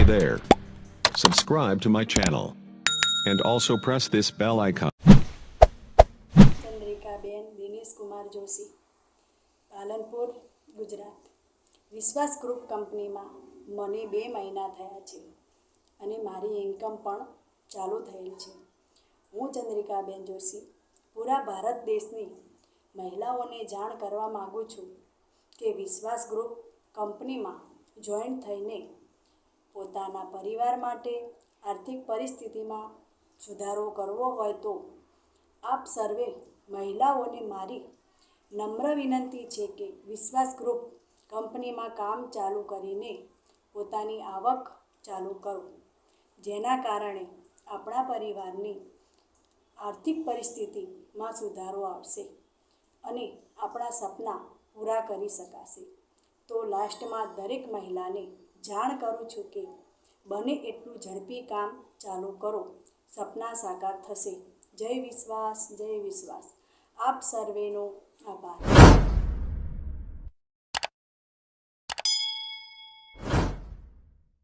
there. Subscribe to my channel. And also press this bell icon. Chandrikaben Dineshkumar Joshi, Palanpur, Gujarat. વિશ્વાસ group કંપનીમાં મને 2 મહિના થયા છે અને મારી ઇન્કમ પણ ચાલુ થયેલ છે. હું ચંદ્રિકાબેન જોશી પૂરા ભારત દેશની મહિલાઓને જાણ કરવા માગું છું કે વિશ્વાસ ગ્રુપ કંપનીમાં જોઈન્ટ થઈને પોતાના પરિવાર માટે આર્થિક પરિસ્થિતિમાં સુધારો કરવો હોય તો આપ સર્વે મહિલાઓને મારી નમ્ર વિનંતી છે કે વિશ્વાસ ગ્રુપ કંપનીમાં કામ ચાલુ કરીને પોતાની આવક ચાલુ કરો, જેના કારણે આપણા પરિવારની આર્થિક પરિસ્થિતિમાં સુધારો આવશે અને આપણા સપના પૂરા કરી શકાશે. તો લાસ્ટમાં દરેક મહિલાને જાણ કરું છું કે બને એટલું ઝડપી કામ ચાલુ કરો, સપના સાકાર થશે. જય વિશ્વાસ, જય વિશ્વાસ. આપ સર્વેનો આભાર.